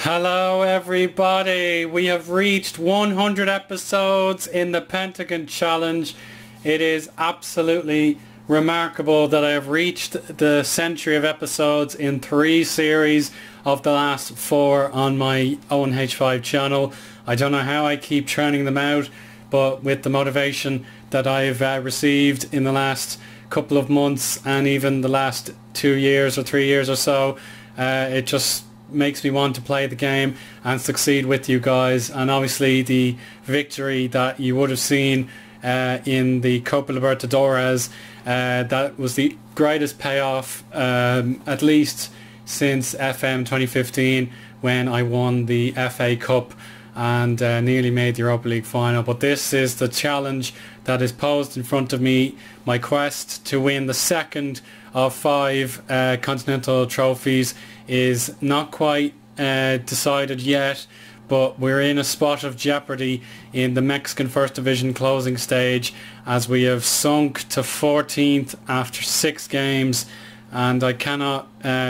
Hello everybody, we have reached 100 episodes in the Pentagon Challenge. It is absolutely remarkable that I have reached the century of episodes in 3 series of the last 4 on my ONH5 channel. I don't know how I keep churning them out, but with the motivation that I've received in the last couple of months and even the last 2 years or 3 years or so, it just makes me want to play the game and succeed with you guys. And obviously the victory that you would have seen in the Copa Libertadores, that was the greatest payoff at least since FM 2015 when I won the FA Cup and nearly made the Europa League final. But this is the challenge that is posed in front of me, my quest to win the second of 5 continental trophies is not quite decided yet, but we're in a spot of jeopardy in the Mexican First Division closing stage as we have sunk to 14th after 6 games, and I cannot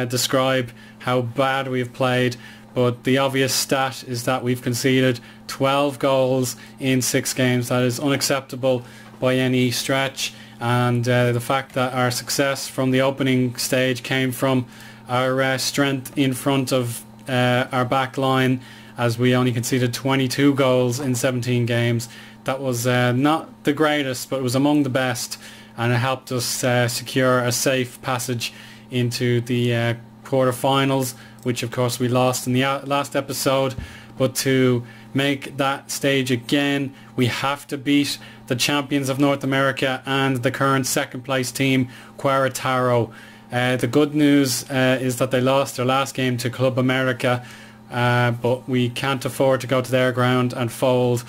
describe how bad we have played, but the obvious stat is that we've conceded 12 goals in 6 games. That is unacceptable by any stretch, and the fact that our success from the opening stage came from our strength in front of our back line, as we only conceded 22 goals in 17 games. That was not the greatest, but it was among the best, and it helped us secure a safe passage into the quarterfinals, which of course we lost in the last episode. But to make that stage again, we have to beat the champions of North America and the current second place team, Querétaro. The good news is that they lost their last game to Club America, but we can't afford to go to their ground and fold.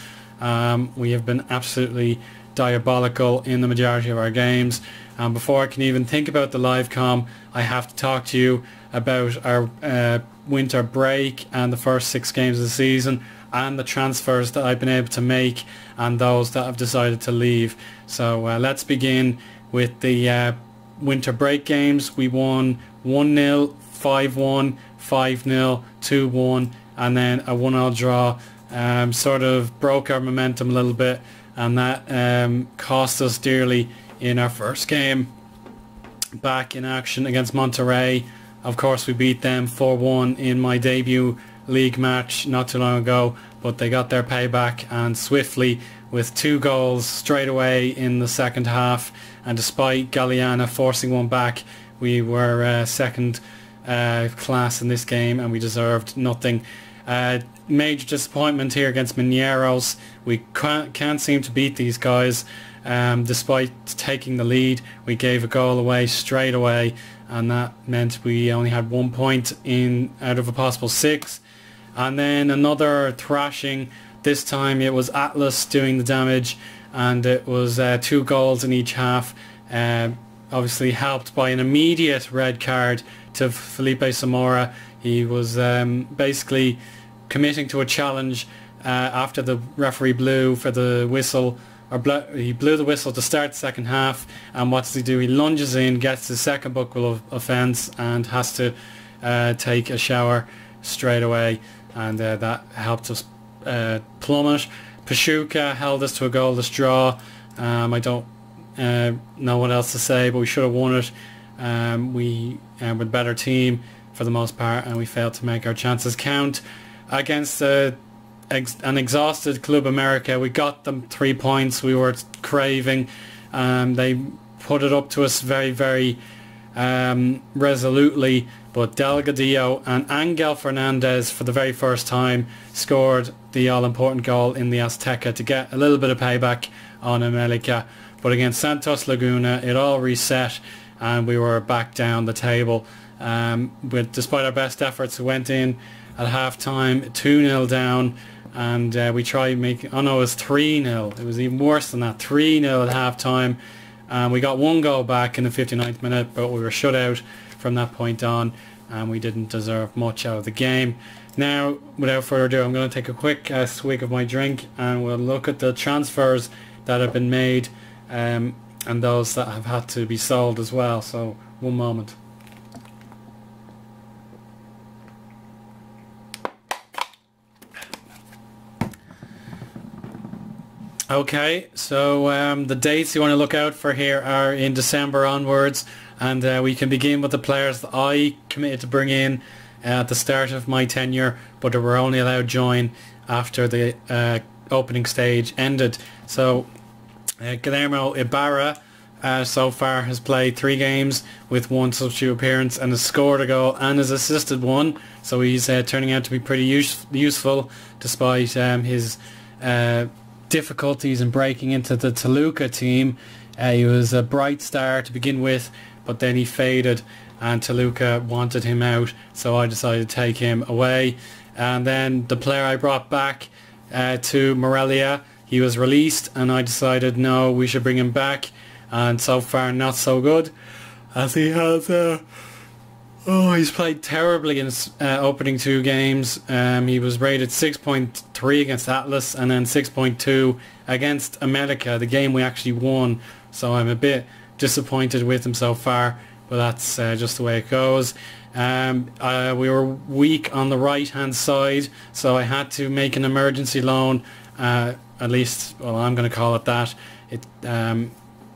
We have been absolutely diabolical in the majority of our games. Before I can even think about the live com, I have to talk to you about our winter break and the first 6 games of the season and the transfers that I've been able to make and those that have decided to leave. So let's begin with the winter break games. We won 1-0, 5-1, 5-0, 2-1, and then a 1-1 draw. Sort of broke our momentum a little bit, and that cost us dearly in our first game back in action against Monterrey. Of course, we beat them 4-1 in my debut league match not too long ago, but they got their payback and swiftly with 2 goals straight away in the second half. And despite Galeana forcing one back, we were second class in this game and we deserved nothing. Major disappointment here against Mineros. We can't seem to beat these guys. Despite taking the lead, we gave a goal away straight away, and that meant we only had 1 point in out of a possible 6. And then another thrashing. This time it was Atlas doing the damage, and it was 2 goals in each half, obviously helped by an immediate red card to Felipe Zamora. He was basically committing to a challenge after the referee blew for the whistle, he blew the whistle to start the second half, and what does he do? He lunges in, gets his second buckle of offence and has to take a shower straight away, and that helped us plummet. Pachuca held us to a goalless draw. I don't know what else to say, but we should have won it. We were a better team for the most part, and we failed to make our chances count against an exhausted Club America. We got them 3 points we were craving. They put it up to us very, very resolutely, but Delgadillo and Angel Fernandez for the very first time scored the all-important goal in the Azteca to get a little bit of payback on America. But against Santos Laguna, it all reset and we were back down the table. Despite our best efforts, we went in at half-time 2-0 down, and we tried making, oh no, it was 3-0. It was even worse than that, 3-0 at half-time. We got 1 goal back in the 59th minute, but we were shut out from that point on, and we didn't deserve much out of the game. Now, without further ado, I'm going to take a quick swig of my drink, and we'll look at the transfers that have been made and those that have had to be sold as well. So, one moment. Okay, so the dates you want to look out for here are in December onwards, and we can begin with the players that I committed to bring in at the start of my tenure, but that were only allowed to join after the opening stage ended. So Guillermo Ibarra so far has played 3 games with 1 substitute appearance and has scored a goal and has assisted 1, so he's turning out to be pretty useful despite his difficulties in breaking into the Toluca team. He was a bright star to begin with, but then he faded and Toluca wanted him out, so I decided to take him away. And then the player I brought back to Morelia, he was released, and I decided no, we should bring him back, and so far not so good, as he has he's played terribly in his opening 2 games. He was rated 6.3 against Atlas and then 6.2 against America, the game we actually won. So I'm a bit disappointed with him so far, but that's just the way it goes. We were weak on the right hand side, so I had to make an emergency loan, at least, well, I'm going to call it that.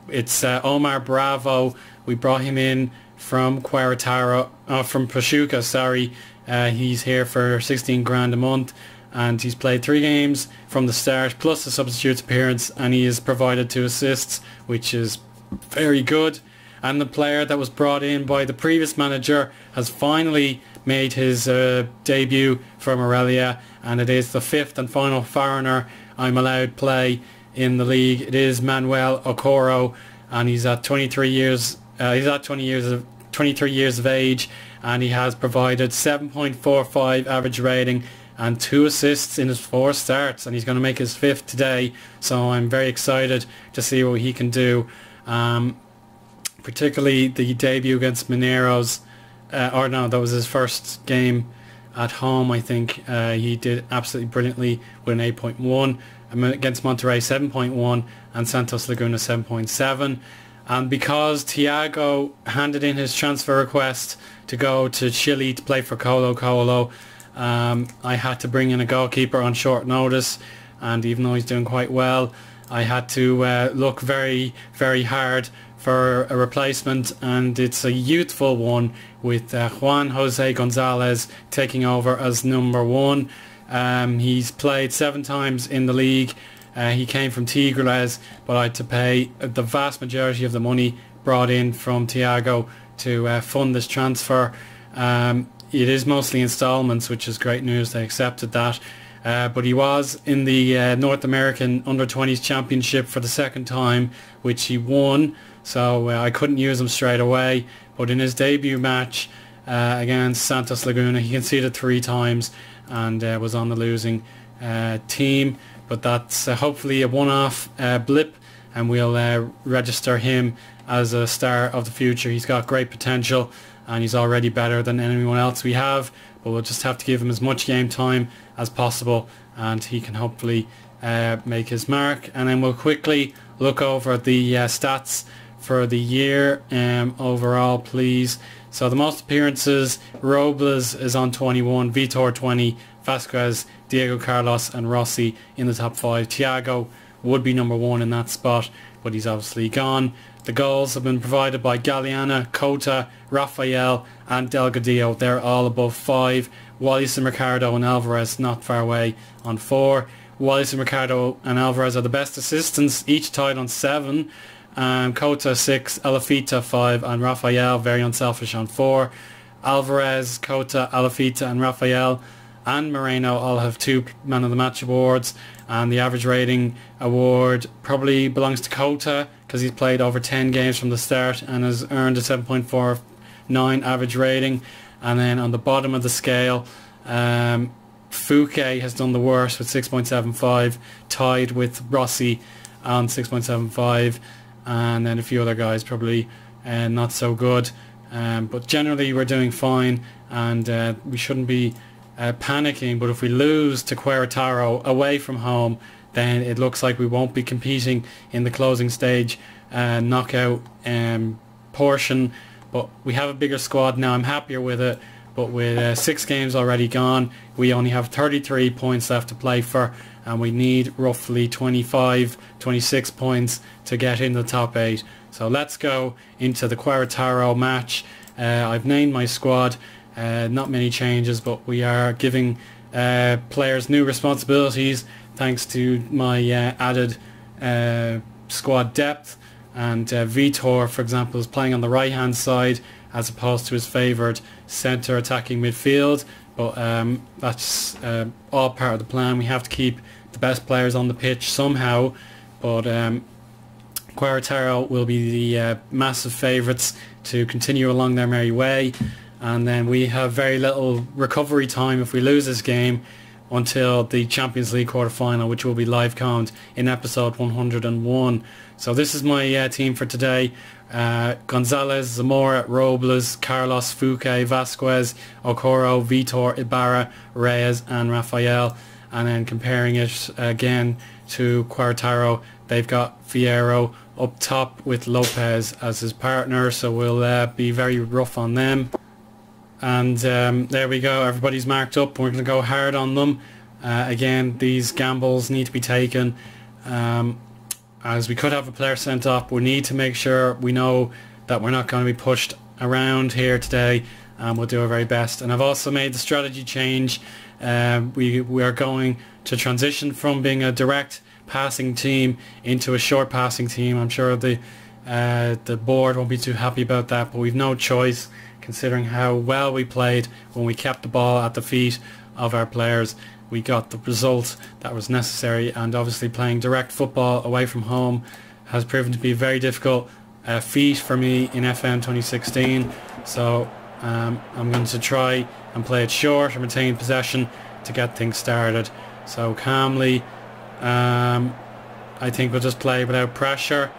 It's Omar Bravo. We brought him in from from Pachuca, sorry. He's here for 16 grand a month, and he's played 3 games from the start plus a substitute appearance, and he has provided 2 assists, which is very good. And the player that was brought in by the previous manager has finally made his debut for Morelia, and it is the 5th and final foreigner I'm allowed play in the league. It is Manuel Okoro, and he's at 23 years. He's at 23 years of age, and he has provided 7.45 average rating and 2 assists in his 4 starts, and he's going to make his 5th today, so I'm very excited to see what he can do. Particularly the debut against Mineros, or no, that was his first game at home, I think. He did absolutely brilliantly with an 8.1, against Monterrey 7.1, and Santos Laguna 7.7. And because Thiago handed in his transfer request to go to Chile to play for Colo Colo, I had to bring in a goalkeeper on short notice, and even though he's doing quite well, I had to look very, very hard for a replacement, and it's a youthful one with Juan Jose Gonzalez taking over as number 1. He's played 7 times in the league. He came from Tigres, but I had to pay the vast majority of the money brought in from Thiago to fund this transfer. It is mostly installments, which is great news. They accepted that. But he was in the North American Under-20s Championship for the 2nd time, which he won, so I couldn't use him straight away. But in his debut match against Santos Laguna, he conceded 3 times and was on the losing team. But that's hopefully a one-off blip, and we'll register him as a star of the future. He's got great potential, and he's already better than anyone else we have, but we'll just have to give him as much game time as possible, and he can hopefully make his mark. And then we'll quickly look over the stats for the year overall, please. So the most appearances, Robles is on 21, Vitor 20, Vasquez, Diego Carlos and Rossi in the top 5. Thiago would be number 1 in that spot, but he's obviously gone. The goals have been provided by Galeana, Cota, Rafael and Delgadillo. They're all above 5. Wallace and Ricardo and Alvarez not far away on 4. Wallace and Ricardo and Alvarez are the best assistants, each tied on 7. Cota 6, Alafita 5 and Rafael, very unselfish, on 4. Alvarez, Cota, Alafita and Rafael and Moreno all have 2 Man of the Match awards, and the average rating award probably belongs to Cota because he's played over 10 games from the start and has earned a 7.49 average rating. And then on the bottom of the scale, Fouquet has done the worst with 6.75, tied with Rossi on 6.75, and then a few other guys probably not so good. But generally we're doing fine, and we shouldn't be panicking. But if we lose to Querétaro away from home, then it looks like we won't be competing in the closing stage knockout portion. But we have a bigger squad now. I'm happier with it, but with 6 games already gone, we only have 33 points left to play for, and we need roughly 25, 26 points to get in the top 8. So let's go into the Querétaro match. I've named my squad, not many changes, but we are giving players new responsibilities thanks to my added squad depth. And Vitor, for example, is playing on the right hand side as opposed to his favoured centre attacking midfield, but that's all part of the plan. We have to keep the best players on the pitch somehow, but Querétaro will be the massive favourites to continue along their merry way, and then we have very little recovery time if we lose this game until the Champions League quarter-final, which will be live combed in episode 101. So this is my team for today. Gonzalez, Zamora, Robles, Carlos, Fouquet, Vasquez, Okoro, Vitor, Ibarra, Reyes and Rafael. And then comparing it again to Querétaro, they've got Fierro up top with Lopez as his partner, so we'll be very rough on them. And there we go, everybody's marked up. We're going to go hard on them. Again, these gambles need to be taken, as we could have a player sent off. We need to make sure we know that we're not going to be pushed around here today, and we'll do our very best. And I've also made the strategy change. We are going to transition from being a direct passing team into a short passing team. I'm sure the board won't be too happy about that, but we've no choice considering how well we played when we kept the ball at the feet of our players. We got the result that was necessary, and obviously playing direct football away from home has proven to be a very difficult feat for me in FM 2016. So I'm going to try and play it short and retain possession to get things started. So calmly, I think we'll just play without pressure.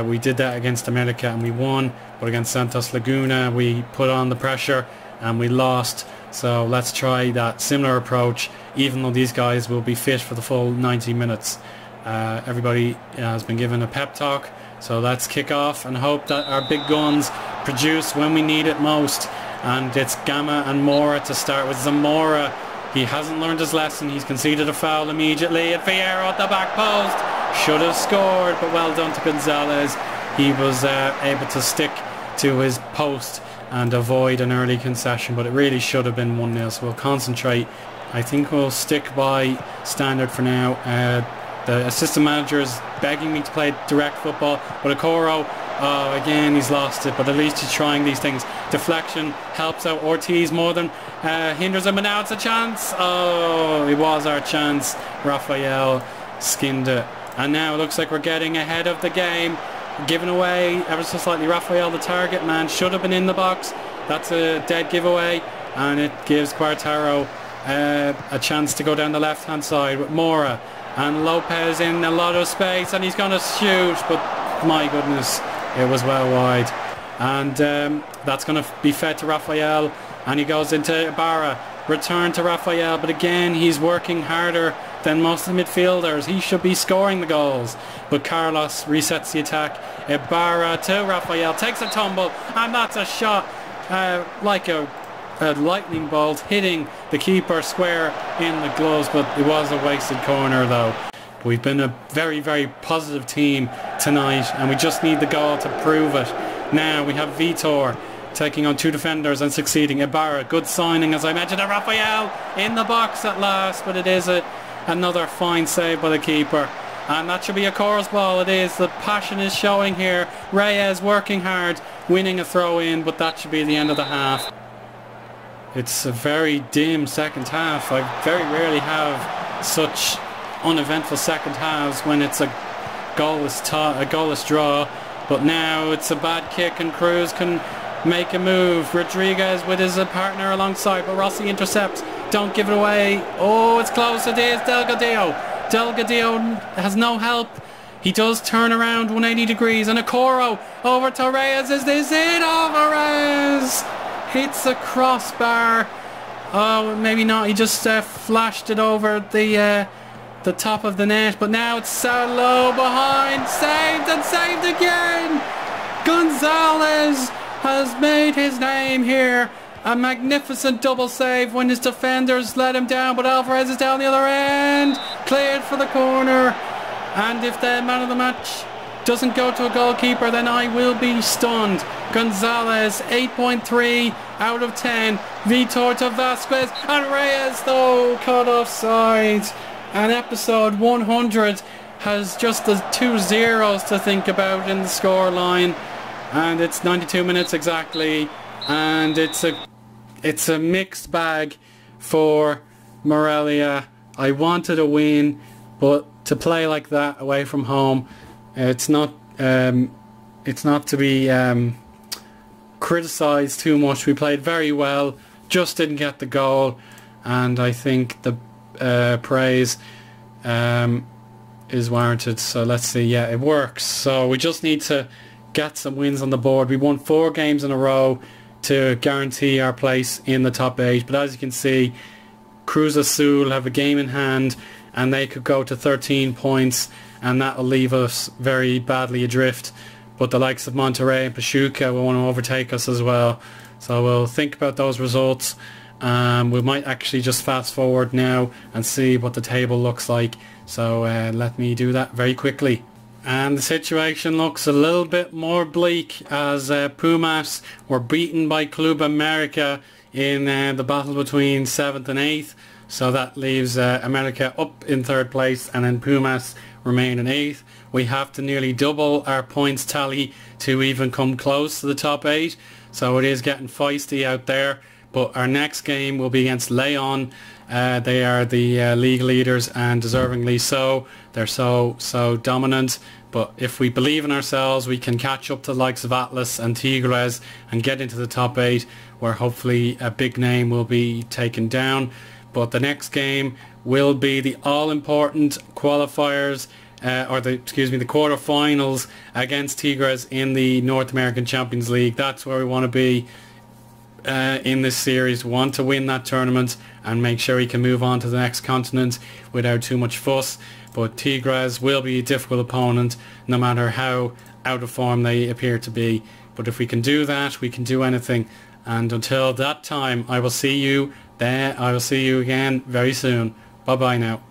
We did that against America and we won, but against Santos Laguna we put on the pressure and we lost. So let's try that similar approach, even though these guys will be fit for the full 90 minutes. Everybody has been given a pep talk, so let's kick off and hope that our big guns produce when we need it most. And it's Gama and Mora to start with. Zamora, he hasn't learned his lesson. He's conceded a foul immediately, and Fierro at the back post should have scored, but well done to Gonzalez. He was able to stick to his post and avoid an early concession, but it really should have been 1-0, so we'll concentrate. I think we'll stick by standard for now. The assistant manager is begging me to play direct football, but Okoro, again he's lost it, but at least he's trying these things. Deflection helps out Ortiz more than hinders him, but now it's a chance. Oh, it was our chance. Rafael skinned it, and now it looks like we're getting ahead of the game. Given away ever so slightly. Rafael, the target man, should have been in the box. That's a dead giveaway, and it gives Querétaro a chance to go down the left hand side with Mora and Lopez in a lot of space, and he's going to shoot, but my goodness, it was well wide. And that's going to be fed to Rafael, and he goes into Ibarra. Return to Rafael, but again he's working harder than most of the midfielders. He should be scoring the goals, but Carlos resets the attack. Ibarra to Rafael, takes a tumble, and that's a shot like a lightning bolt hitting the keeper square in the gloves, but it was a wasted corner though. We've been a very, very positive team tonight, and we just need the goal to prove it. Now we have Vitor taking on 2 defenders and succeeding. Ibarra, good signing as I mentioned, and Rafael in the box at last, but it is another fine save by the keeper, and that should be a chorus ball. It is. The passion is showing here. Reyes working hard, winning a throw in, but that should be the end of the half. It's a very dim second half. I very rarely have such uneventful second halves when it's a goalless draw, but now it's a bad kick and Cruz can make a move. Rodriguez with his partner alongside, but Rossi intercepts. Don't give it away. Oh, it's close. It is Delgadillo. Delgadillo has no help. He does turn around 180 degrees, and Okoro over to Reyes. Is this it? Alvarez hits a crossbar. Oh, maybe not. He just flashed it over the top of the net, but now it's Salo behind. Saved and saved again. Gonzalez has made his name here A magnificent double save when his defenders let him down, but Alvarez is down the other end. Cleared for the corner. And if the man of the match doesn't go to a goalkeeper, then I will be stunned. Gonzalez, 8.3 out of 10. Vitor to Vasquez. And Reyes, though, caught offside. And episode 100 has just the 2 zeros to think about in the scoreline. And it's 92 minutes exactly. And it's a mixed bag for Morelia. I wanted a win, but to play like that away from home, it's not to be criticised too much. We played very well, just didn't get the goal, and I think the praise is warranted. So let's see. Yeah, it works. So we just need to get some wins on the board. We won 4 games in a row to guarantee our place in the top 8, but as you can see, Cruz Azul have a game in hand and they could go to 13 points, and that will leave us very badly adrift. But the likes of Monterrey and Pachuca will want to overtake us as well. So we'll think about those results. We might actually just fast forward now and see what the table looks like. So let me do that very quickly. And the situation looks a little bit more bleak as Pumas were beaten by Club America in the battle between 7th and 8th. So that leaves America up in 3rd place, and then Pumas remain in 8th. We have to nearly double our points tally to even come close to the top 8. So it is getting feisty out there. But our next game will be against Leon. They are the league leaders, and deservingly so. They're so dominant. But if we believe in ourselves, we can catch up to the likes of Atlas and Tigres and get into the top 8, where hopefully a big name will be taken down. But the next game will be the all-important qualifiers, the quarterfinals against Tigres in the North American Champions League. That's where we want to be in this series. We want to win that tournament and make sure we can move on to the next continent without too much fuss. But Tigres will be a difficult opponent no matter how out of form they appear to be. But if we can do that, we can do anything. And until that time, I will see you again very soon. Bye bye now.